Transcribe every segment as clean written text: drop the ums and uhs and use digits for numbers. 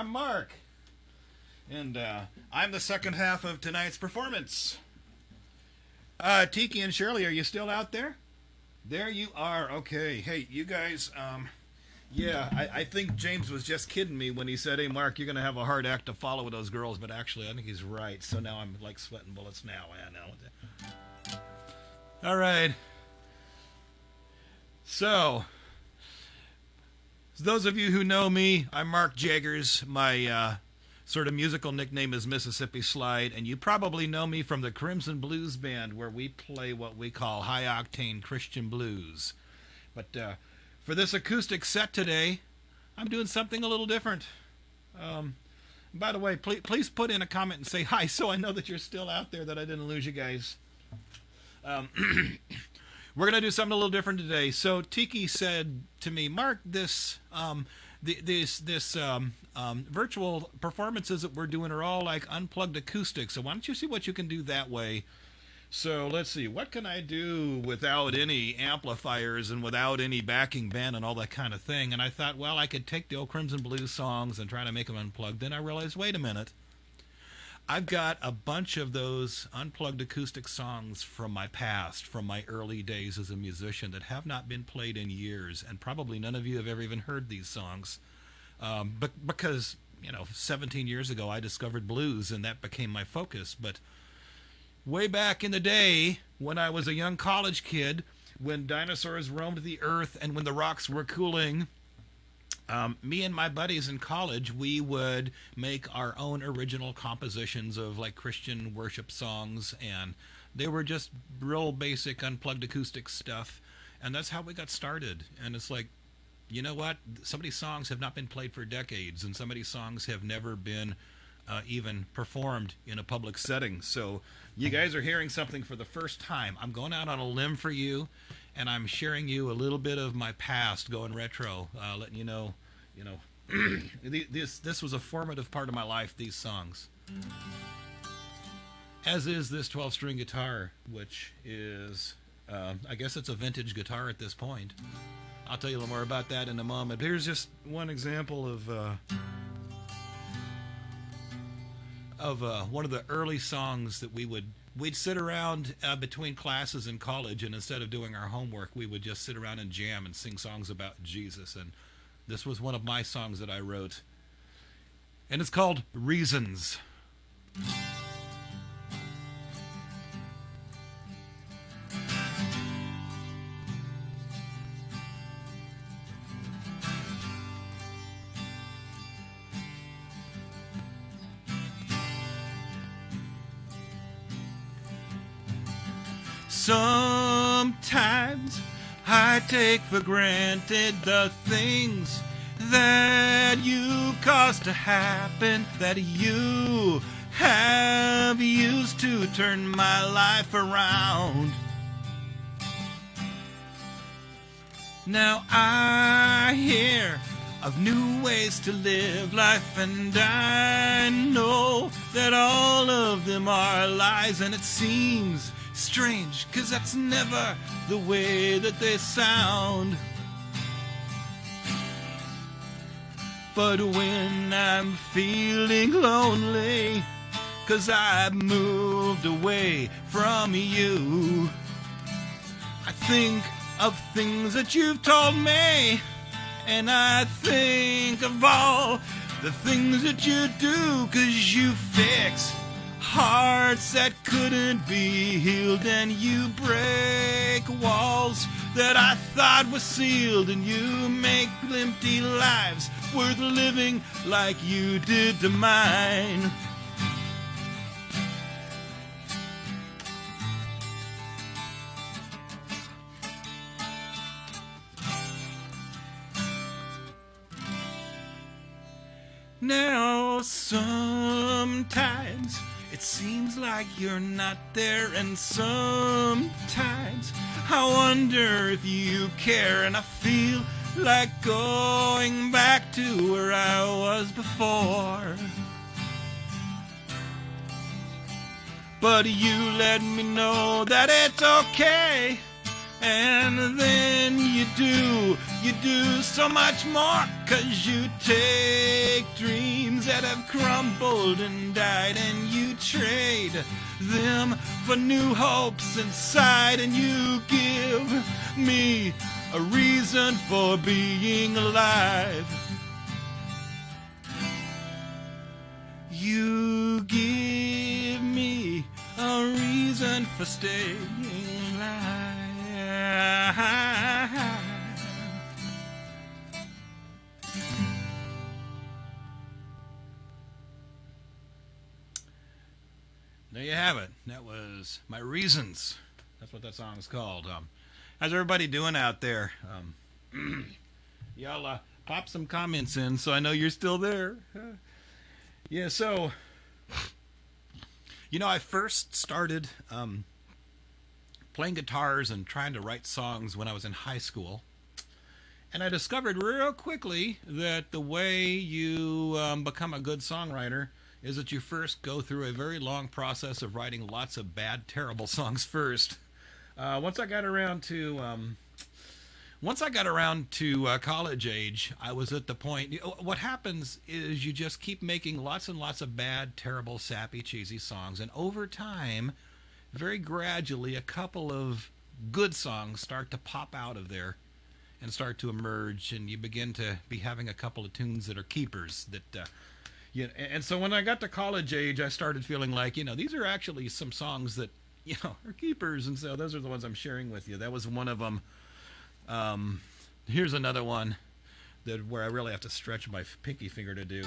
I'm Mark, and I'm the second half of tonight's performance. Tiki and Shirley, are you still out there? There you are. Okay. Hey, you guys. Yeah, I think James was just kidding me when he said, "Hey, Mark, you're gonna have a hard act to follow with those girls." But actually, I think he's right. So now I'm like sweating bullets now. I know. All right. So, those of you who know me, I'm Mark Jaggers. My sort of musical nickname is Mississippi Slide, and you probably know me from the Crimson Blues Band, where we play what we call high-octane Christian blues. But for this acoustic set today, I'm doing something a little different. By the way, please put in a comment and say hi, so I know that you're still out there, that I didn't lose you guys. We're going to do something a little different today. So Tiki said to me, Mark, this virtual performances that we're doing are all like unplugged acoustic. So why don't you see what you can do that way? So let's see, what can I do without any amplifiers and without any backing band and all that kind of thing? And I thought, well, I could take the old Crimson Blues songs and try to make them unplugged. Then I realized, wait a minute. I've got a bunch of those unplugged acoustic songs from my past, from my early days as a musician, that have not been played in years, and probably none of you have ever even heard these songs. Because, 17 years ago I discovered blues, and that became my focus. But way back in the day, when I was a young college kid, when dinosaurs roamed the earth and when the rocks were cooling, me and my buddies in college, we would make our own original compositions of like Christian worship songs, and they were just real basic unplugged acoustic stuff, and that's how we got started. And it's like, you know what? Some of these songs have not been played for decades, and some of these songs have never been even performed in a public setting. So you guys are hearing something for the first time. I'm going out on a limb for you, and I'm sharing you a little bit of my past, going retro, letting you know, this was a formative part of my life, these songs. As is this 12-string guitar, which is, I guess it's a vintage guitar at this point. I'll tell you a little more about that in a moment. Here's just one example of one of the early songs that we'd sit around between classes in college, and instead of doing our homework, we would just sit around and jam and sing songs about Jesus. And this was one of my songs that I wrote, and it's called Reasons. Sometimes I take for granted the things that you caused to happen, that you have used to turn my life around. Now I hear of new ways to live life, and I know that all of them are lies, and it seems strange, 'cause that's never the way that they sound. But when I'm feeling lonely, 'cause I've moved away from you, I think of things that you've told me, and I think of all the things that you do, 'cause you fix hearts that couldn't be healed, and you break walls that I thought were sealed, and you make empty lives worth living like you did to mine. Now sometimes it seems like you're not there, and sometimes I wonder if you care, and I feel like going back to where I was before. But you let me know that it's okay, And then you do so much more, 'cause you take dreams that have crumbled and died, and you trade them for new hopes inside, and you give me a reason for being alive. You give me a reason for staying alive. There you have it. That was My Reasons. That's what that song's called. How's everybody doing out there? Y'all pop some comments in so I know you're still there. Yeah, so, I first started playing guitars and trying to write songs when I was in high school. And I discovered real quickly that the way you become a good songwriter is that you first go through a very long process of writing lots of bad, terrible songs first. Once I got around to college age, I was at the point. What happens is you just keep making lots and lots of bad, terrible, sappy, cheesy songs, and over time, very gradually, a couple of good songs start to pop out of there and start to emerge, and you begin to be having a couple of tunes that are keepers. And so when I got to college age, I started feeling like, these are actually some songs that, are keepers, and so those are the ones I'm sharing with you. That was one of them. Here's another one where I really have to stretch my pinky finger to do.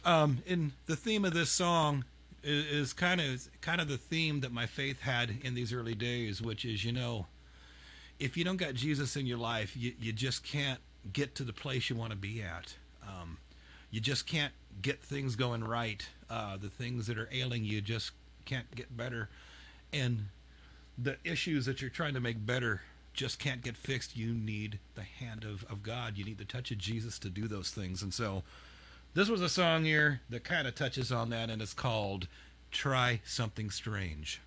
And the theme of this song is kind of the theme that my faith had in these early days, which is, if you don't got Jesus in your life, you just can't get to the place you want to be at. You just can't get things going right. The things that are ailing you just can't get better. And the issues that you're trying to make better just can't get fixed. You need the hand of God. You need the touch of Jesus to do those things. And so this was a song here that kind of touches on that, and it's called Try Something Strange.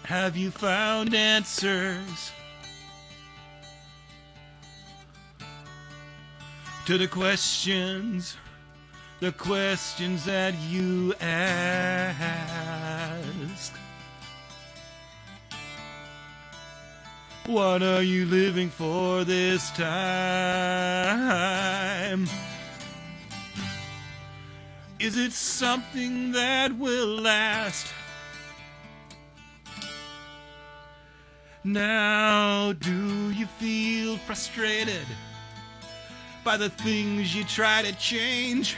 Have you found answers to the questions that you ask? What are you living for this time? Is it something that will last? Now, do you feel frustrated by the things you try to change?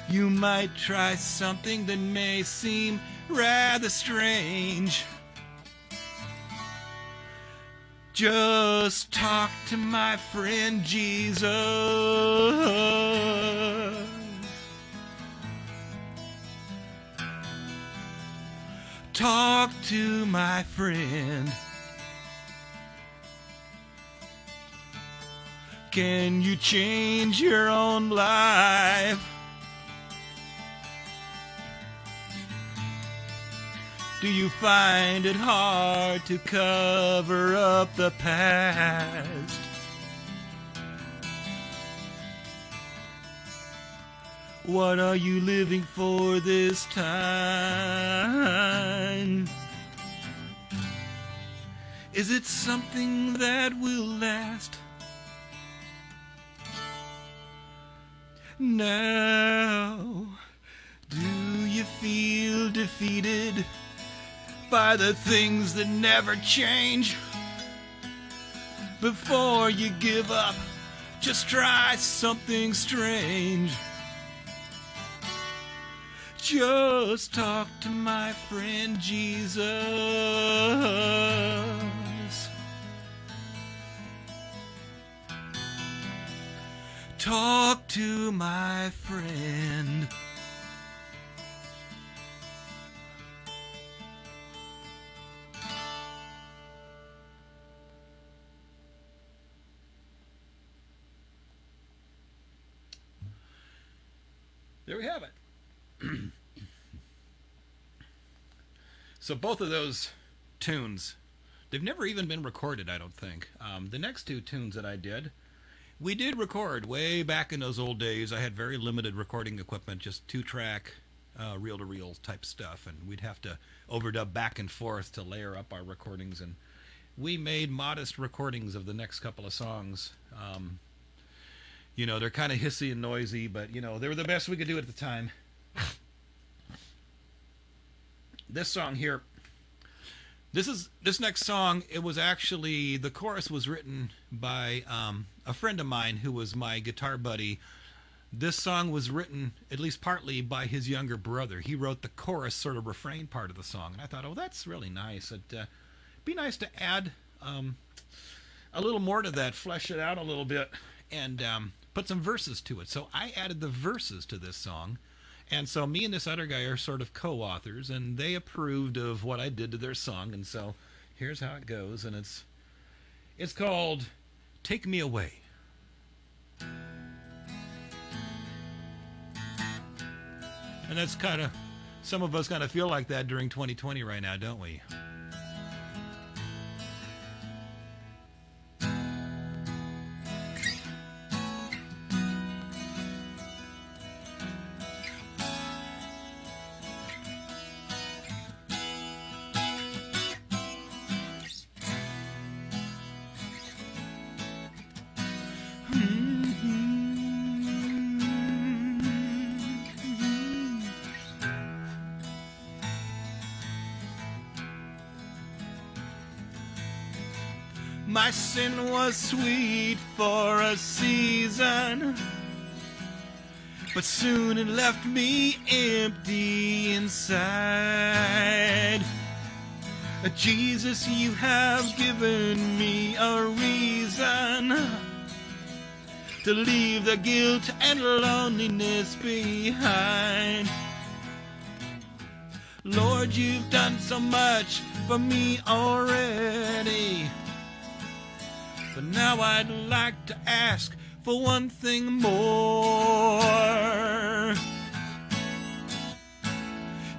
You might try something that may seem rather strange. Just talk to my friend Jesus. Talk to my friend. Can you change your own life? Do you find it hard to cover up the past? What are you living for this time? Is it something that will last? Now, do you feel defeated by the things that never change? Before you give up, just try something strange. Just talk to my friend Jesus. Talk to my friend. there we have it. So both of those tunes, they've never even been recorded, I don't think. The next two tunes that I did, we did record way back in those old days. I had very limited recording equipment, just 2-track, reel-to-reel type stuff, and we'd have to overdub back and forth to layer up our recordings, and we made modest recordings of the next couple of songs. They're kind of hissy and noisy, but, they were the best we could do at the time. This song here, this next song, it was actually, the chorus was written by a friend of mine who was my guitar buddy. This song was written, at least partly, by his younger brother. He wrote the chorus, sort of refrain part of the song, and I thought, oh, that's really nice. It'd be nice to add a little more to that, flesh it out a little bit, and put some verses to it. So I added the verses to this song. And so me and this other guy are sort of co-authors, and they approved of what I did to their song, and so here's how it goes, and it's called Take Me Away. And that's kind of, some of us kind of feel like that during 2020 right now, don't we? My sin was sweet for a season, but soon it left me empty inside. Jesus, you have given me a reason to leave the guilt and loneliness behind. Lord, you've done so much for me already, but now I'd like to ask for one thing more.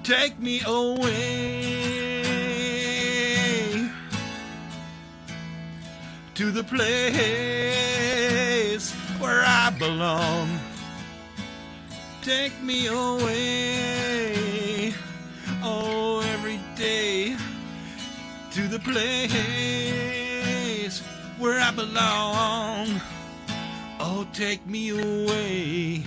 Take me away to the place where I belong. Take me away, oh, every day to the place where I belong. Oh, take me away.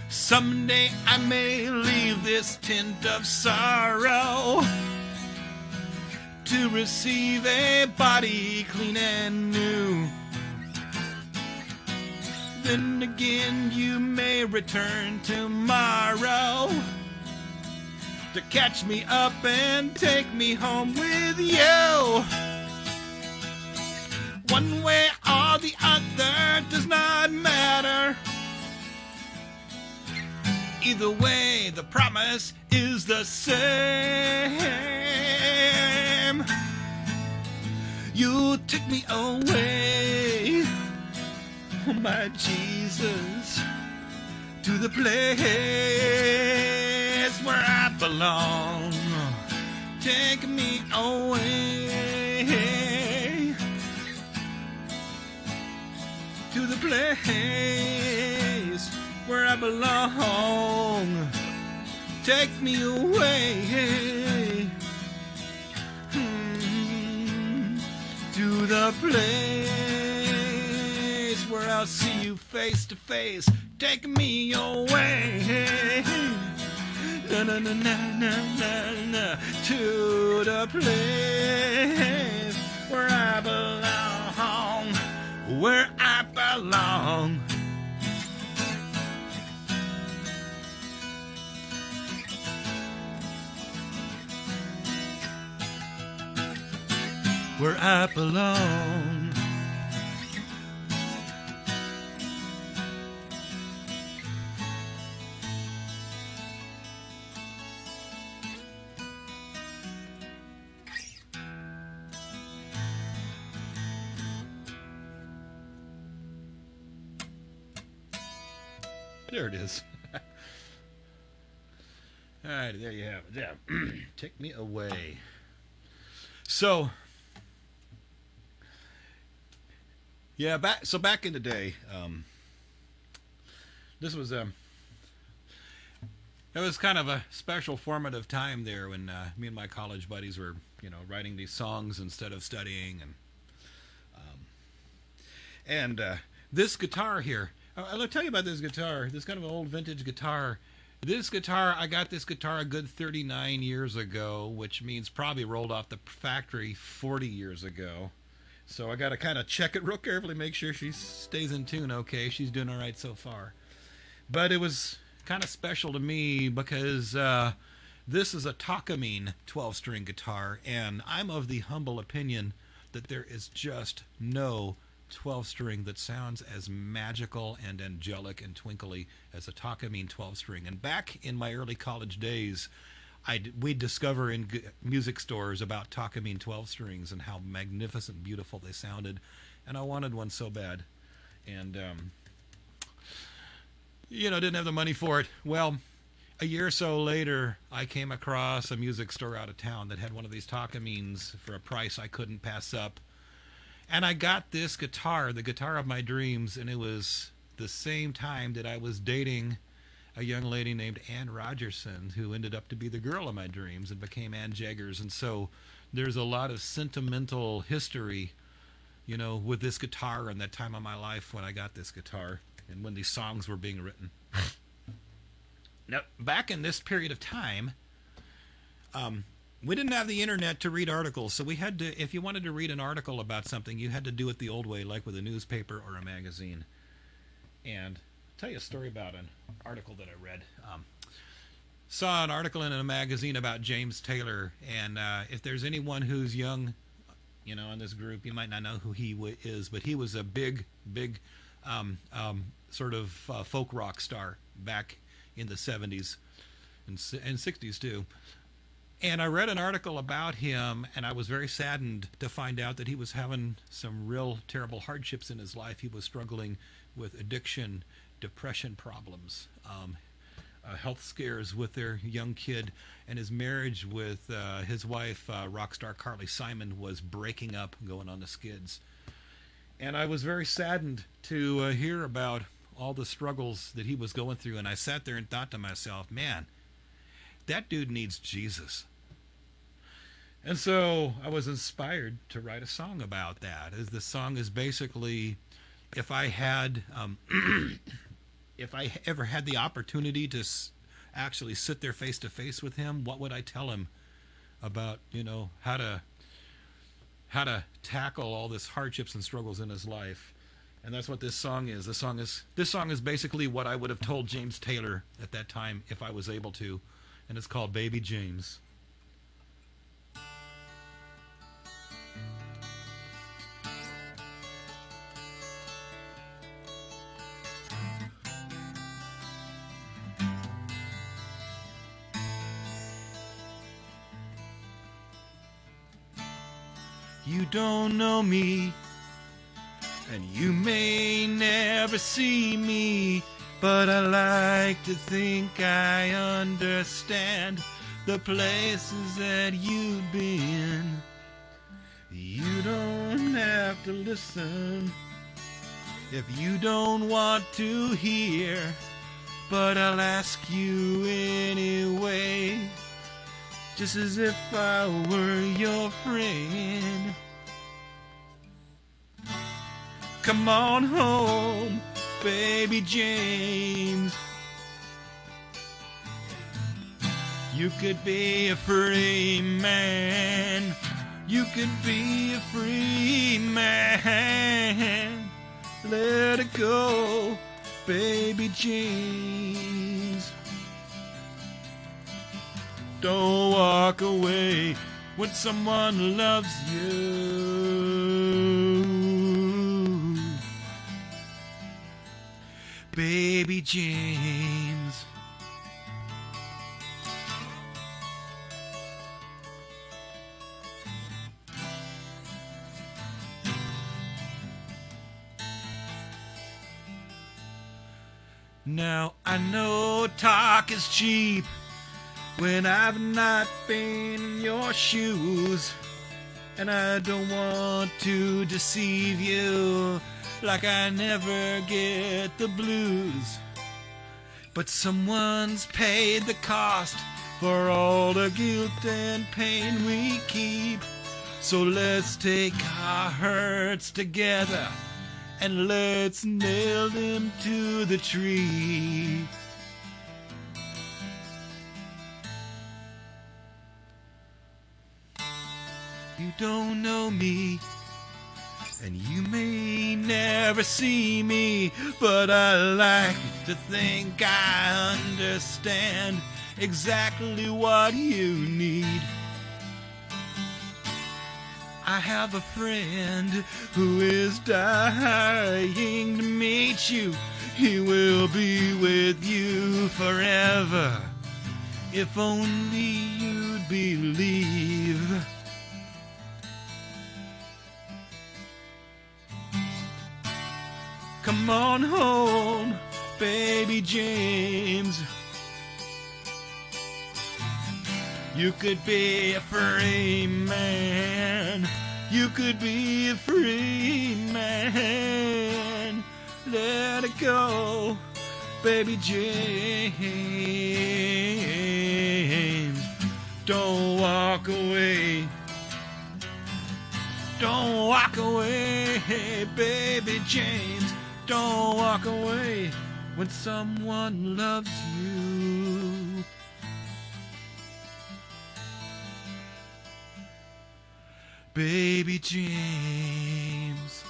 Someday I may leave this tent of sorrow to receive a body clean and new. Then again you may return tomorrow to catch me up and take me home with you. One way or the other does not matter. Either way, the promise is the same. You take me away, oh my Jesus, to the place where I belong. Take me away to the place where I belong. Take me away to the place where I'll see you face to face. Take me away, na na na na na na na, to the place where I belong, where I belong. Where I belong. There it is. All right, there you have it. Yeah. Take me away. So, yeah, back in the day, this was it was kind of a special formative time there when me and my college buddies were, writing these songs instead of studying, and this guitar here. I'll tell you about this guitar. This kind of an old vintage guitar. I got this guitar a good 39 years ago, which means probably rolled off the factory 40 years ago. So I got to kind of check it real carefully, make sure she stays in tune okay. She's doing all right so far. But it was kind of special to me because this is a Takemine 12-string guitar, and I'm of the humble opinion that there is just no 12-string that sounds as magical and angelic and twinkly as a Takemine 12-string. And back in my early college days, we'd discover in music stores about Takemine 12-strings and how magnificent, beautiful they sounded. And I wanted one so bad. And, didn't have the money for it. Well, a year or so later, I came across a music store out of town that had one of these Takemines for a price I couldn't pass up. And I got this guitar, the guitar of my dreams, and it was the same time that I was dating a young lady named Ann Rogerson, who ended up to be the girl of my dreams and became Ann Jaggers. And so there's a lot of sentimental history, with this guitar and that time of my life when I got this guitar and when these songs were being written. Now, back in this period of time, we didn't have the internet to read articles, so we had to, if you wanted to read an article about something, you had to do it the old way, like with a newspaper or a magazine. And I'll tell you a story about an article that I read. Saw an article in a magazine about James Taylor, and if there's anyone who's young, in this group, you might not know who he is, but he was a big sort of folk rock star back in the 70s and 60s too. And I read an article about him, and I was very saddened to find out that he was having some real terrible hardships in his life. He was struggling with addiction, depression problems, health scares with their young kid, and his marriage with his wife, rock star Carly Simon, was breaking up, going on the skids. And I was very saddened to hear about all the struggles that he was going through, and I sat there and thought to myself, man, that dude needs Jesus. And so I was inspired to write a song about that. As the song is basically, if I ever had the opportunity to actually sit there face to face with him, what would I tell him about, how to tackle all this hardships and struggles in his life? And that's what this song is. This song is basically what I would have told James Taylor at that time if I was able to, and it's called Baby James. You don't know me, and you may never see me, but I like to think I understand the places that you've been. You don't have to listen if you don't want to hear, but I'll ask you anyway, just as if I were your friend. Come on home, baby James. You could be a free man. You could be a free man. Let it go, baby James. Don't walk away when someone loves you. Baby James. Now I know talk is cheap when I've not been in your shoes, and I don't want to deceive you like I never get the blues. But someone's paid the cost for all the guilt and pain we keep. So let's take our hurts together and let's nail them to the tree. You don't know me, and you may never see me, but I like to think I understand exactly what you need. I have a friend who is dying to meet you. He will be with you forever, if only you'd believe. Come on home, baby James. You could be a free man. You could be a free man. Let it go, baby James. Don't walk away. Don't walk away, baby James. Don't walk away when someone loves you. Baby James.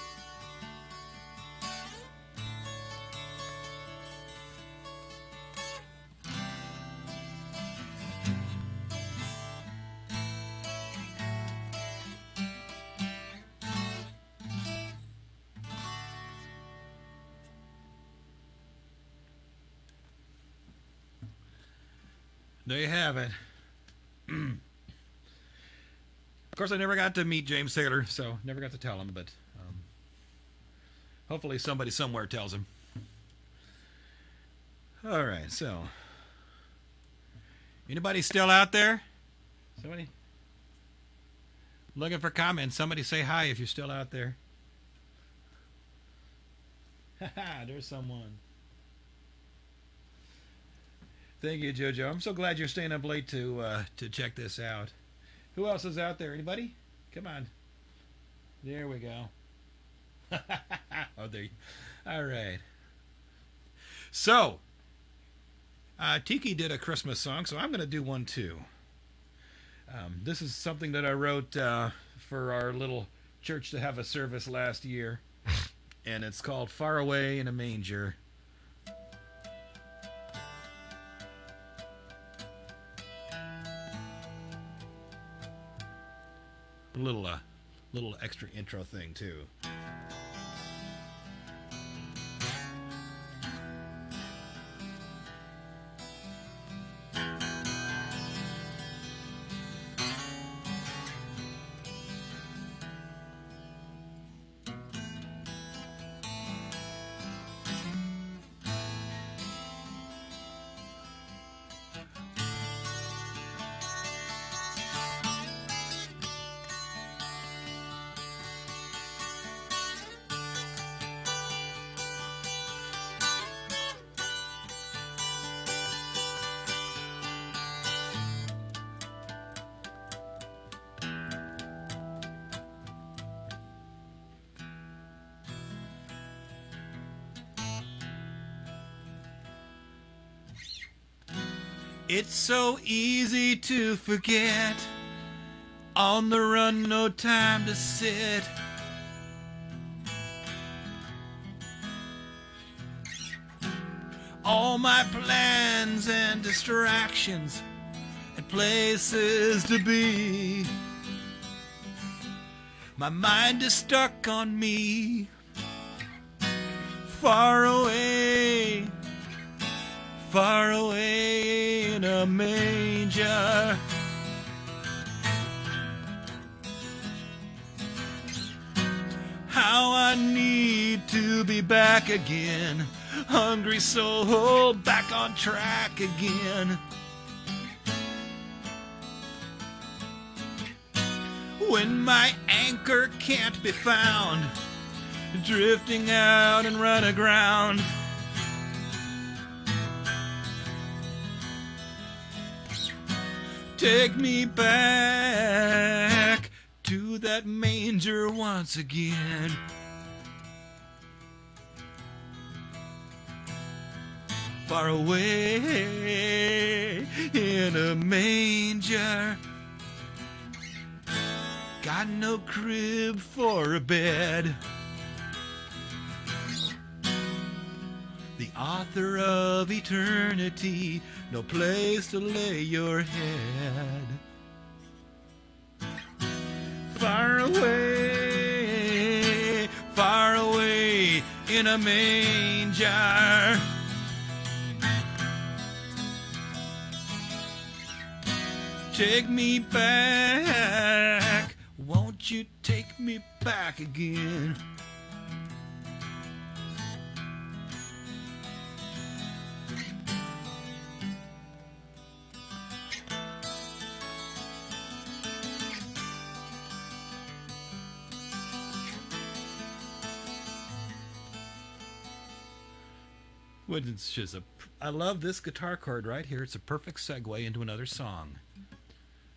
There you have it. Of course, I never got to meet James Taylor, so never got to tell him, but hopefully somebody somewhere tells him. All right, so anybody still out there? Somebody looking for comments. Somebody say hi if you're still out there. Haha, there's someone. Thank you, JoJo. I'm so glad you're staying up late to check this out. Who else is out there? Anybody? Come on. There we go. Oh, there you. All right. So, Tiki did a Christmas song, so I'm going to do one too. This is something that I wrote for our little church to have a service last year, and it's called Far Away in a Manger. A little extra intro thing too. It's so easy to forget. On the run, no time to sit. All my plans and distractions and places to be. My mind is stuck on me. Far away in a manger. How I need to be back again hungry soul back on track again. When my anchor can't be found, drifting out and run aground. Take me back to that manger once again. Far away in a manger, got no crib for a bed. The author of eternity, no place to lay your head. Far away in a manger. Take me back, won't you take me back again? It's just I love this guitar chord right here. It's a perfect segue into another song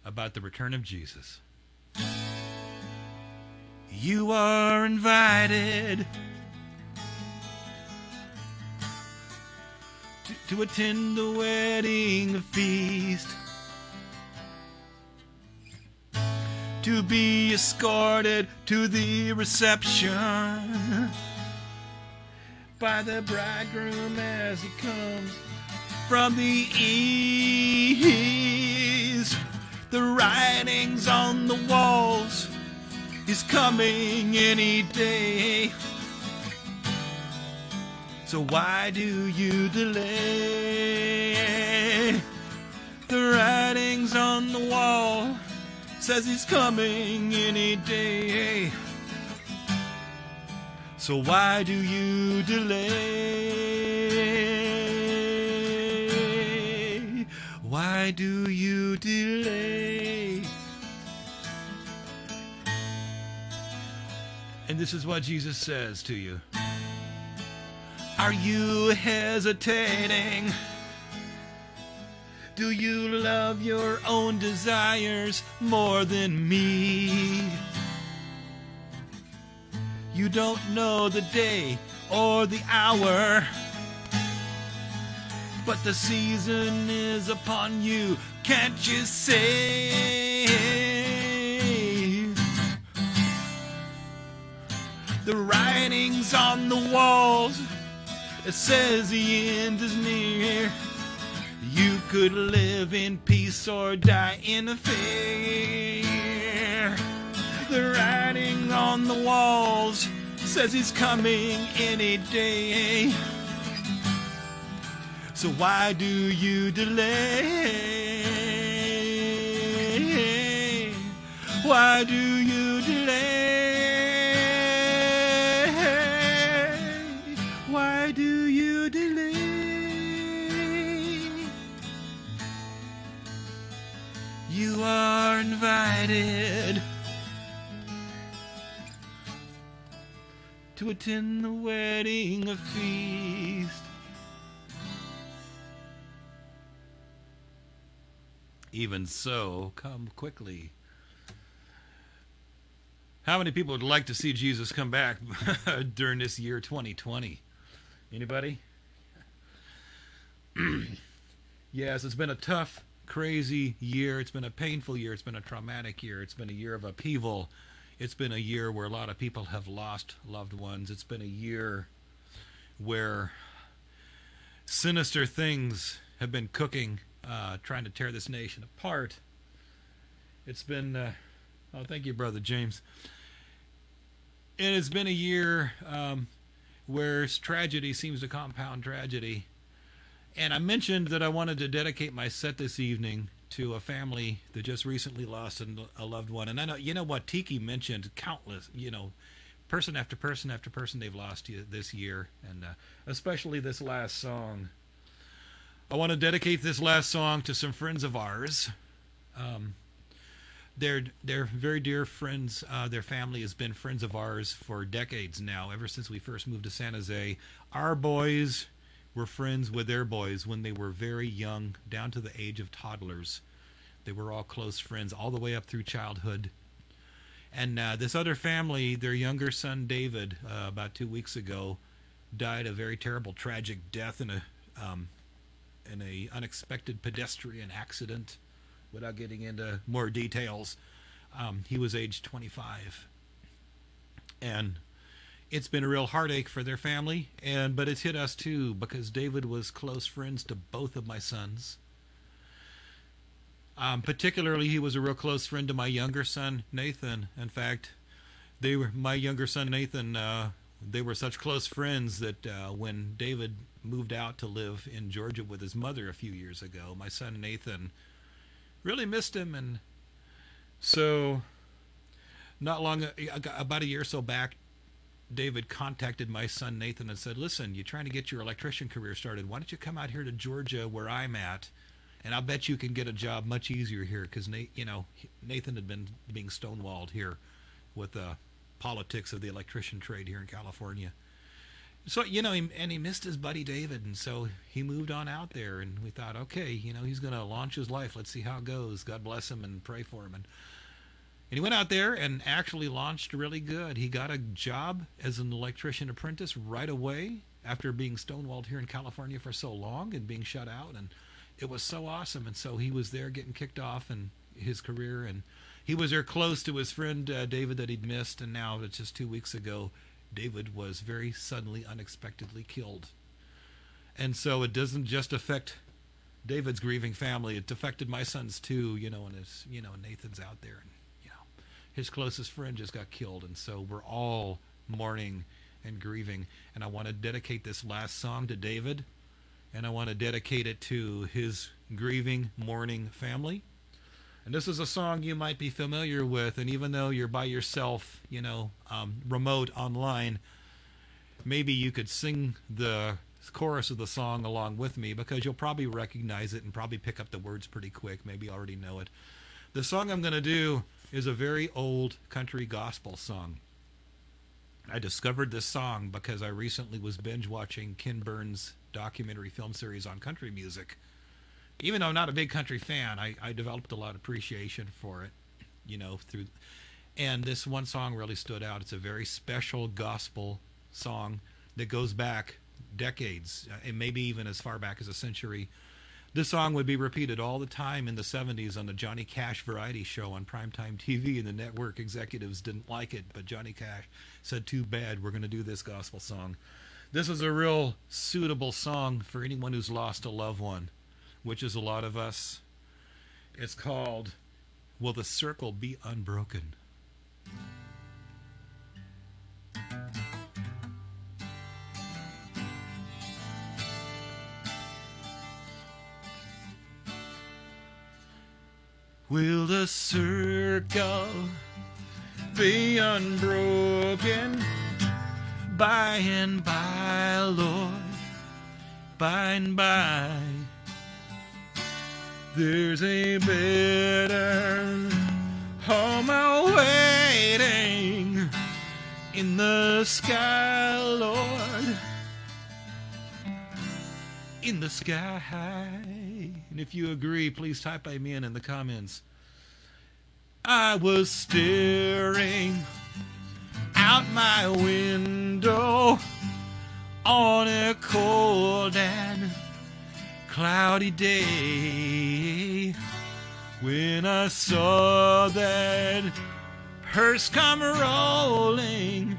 about the return of Jesus. You are invited to attend the wedding feast, to be escorted to the reception by the bridegroom as he comes from the east. The writings on the walls, he's coming any day. So why do you delay? The writings on the wall says he's coming any day. So why do you delay? Why do you delay? And this is what Jesus says to you. Are you hesitating? Do you love your own desires more than me? You don't know the day or the hour, but the season is upon you, can't you say? The writings on the walls, it says the end is near. You could live in peace or die in fear. The writing on the walls says he's coming any day. So why do you delay? Why do you delay? Why do you delay? You are invited to attend the wedding feast. Even so, come quickly. How many people would like to see Jesus come back during this year 2020? Anybody? Yes, it's been a tough, crazy year. It's been a painful year. It's been a traumatic year. It's been a year of upheaval. It's been a year where a lot of people have lost loved ones. It's been a year where sinister things have been cooking, trying to tear this nation apart. It's been, oh, thank you, Brother James. And it's been a year where tragedy seems to compound tragedy. And I mentioned that I wanted to dedicate my set this evening to a family that just recently lost a loved one. And I know, you know what, Tiki mentioned countless, person after person after person they've lost this year, and especially this last song. I want to dedicate this last song to some friends of ours. Um, they're very dear friends. Their family has been friends of ours for decades now, ever since we first moved to San Jose. Our boys were friends with their boys when they were very young, down to the age of toddlers. They were all close friends all the way up through childhood. And this other family, their younger son David, about 2 weeks ago, died a very terrible, tragic death in a unexpected pedestrian accident. Without getting into more details, he was age 25, and it's been a real heartache for their family. But it's hit us too, because David was close friends to both of my sons. Particularly, he was a real close friend to my younger son, Nathan. In fact, my younger son, Nathan, they were such close friends that when David moved out to live in Georgia with his mother a few years ago, my son, Nathan, really missed him. And so not long, about a year or so back, David contacted my son, Nathan, and said, listen, you're trying to get your electrician career started. Why don't you come out here to Georgia where I'm at? And I'll bet you can get a job much easier here, because Nathan had been being stonewalled here with the politics of the electrician trade here in California. So, he missed his buddy David, and so he moved on out there, and we thought, okay, he's going to launch his life. Let's see how it goes. God bless him and pray for him. And he went out there and actually launched really good. He got a job as an electrician apprentice right away after being stonewalled here in California for so long and being shut out, and it was so awesome. And so he was there getting kicked off in his career, and he was there close to his friend David that he'd missed, and now it's just 2 weeks ago, David was very suddenly, unexpectedly killed. And so it doesn't just affect David's grieving family, it affected my sons too, and Nathan's out there, and his closest friend just got killed, and so we're all mourning and grieving. And I want to dedicate this last song to David, and I want to dedicate it to his grieving, mourning family. And this is a song you might be familiar with, and even though you're by yourself, remote online, maybe you could sing the chorus of the song along with me, because you'll probably recognize it and probably pick up the words pretty quick, maybe already know it. The song I'm going to do is a very old country gospel song. I discovered this song because I recently was binge watching Ken Burns' documentary film series on country music. Even though I'm not a big country fan, I developed a lot of appreciation for it, and this one song really stood out. It's a very special gospel song that goes back decades, and maybe even as far back as a century. This song would be repeated all the time in the 70s on the Johnny Cash variety show on primetime TV, and the network executives didn't like it, but Johnny Cash said, too bad, we're going to do this gospel song. This is a real suitable song for anyone who's lost a loved one, which is a lot of us. It's called, Will the Circle Be Unbroken? Will the circle be unbroken by and by, Lord, by and by? There's a better home awaiting in the sky, Lord, in the sky. And if you agree, please type amen in the comments. I was staring out my window on a cold and cloudy day when I saw that hearse come rolling,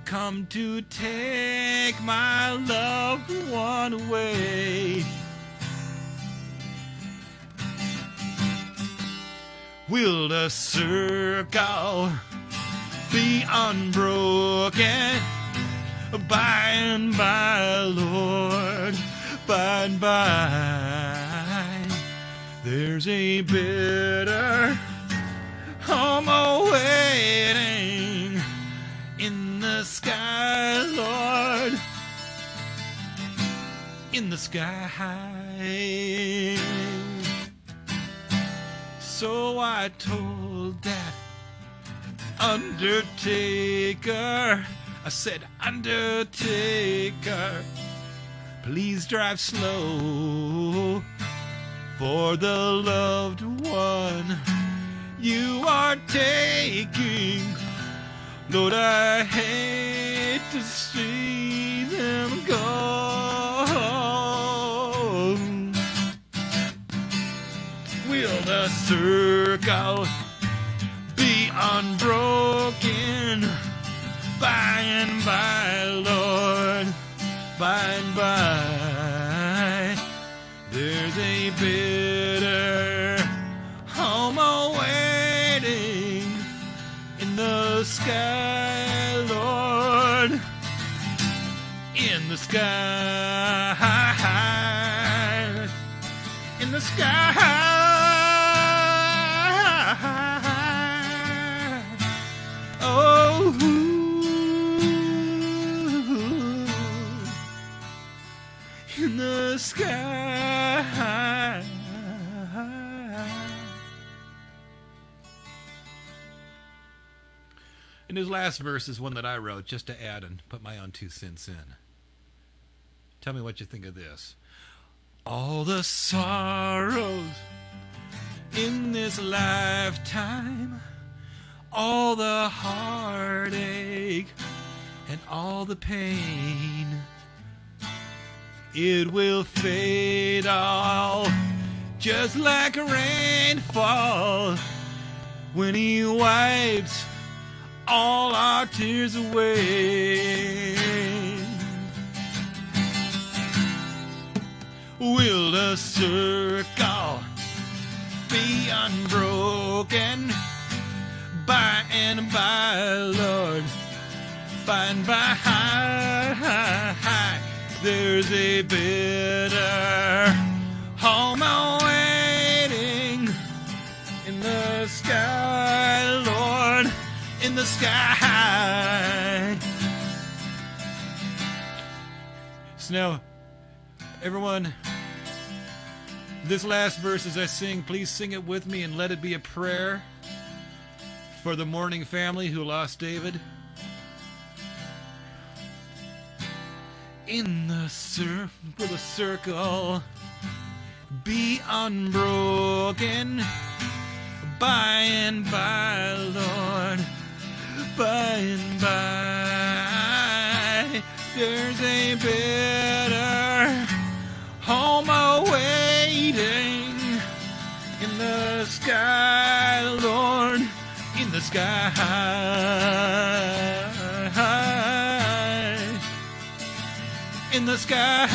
come to take my loved one away. Will the circle be unbroken by and by, Lord, by and by? There's a better home awaiting in in the sky. So I told that undertaker, I said, Undertaker, please drive slow for the loved one you are taking. Lord, I hate to see them go. Will the circle be unbroken by and by, Lord? By and by, there's a bitter home awaiting in the sky, Lord, in the sky, in the sky. Oh, in the sky. And his last verse is one that I wrote just to add and put my own 2 cents in. Tell me what you think of this. All the sorrows in this lifetime, all the heartache and all the pain, it will fade all just like rainfall when he wipes all our tears away. Will the circle be unbroken by and by, Lord? By and by, there's a bitter home awaiting in the sky, Lord, in the sky. So now, everyone, this last verse as I sing, please sing it with me and let it be a prayer for the mourning family who lost David. Will the circle be unbroken by and by, Lord, by and by, there's a better home awaiting in the sky, Lord, in the sky. In the sky.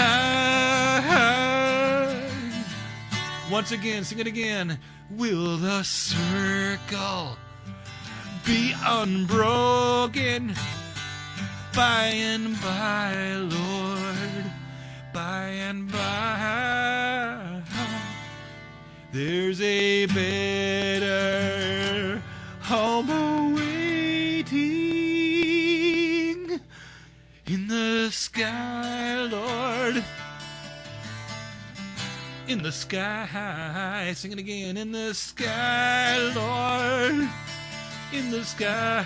Once again, sing it again. Will the circle be unbroken by and by, Lord, by and by? There's a better home awaiting in the sky, Lord, in the sky. Sing it again. In the sky, Lord, in the sky.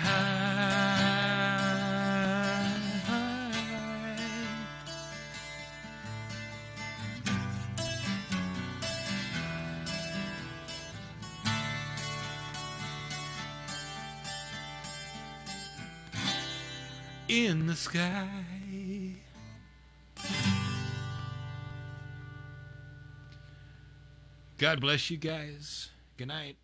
In the sky. God bless you guys. Good night.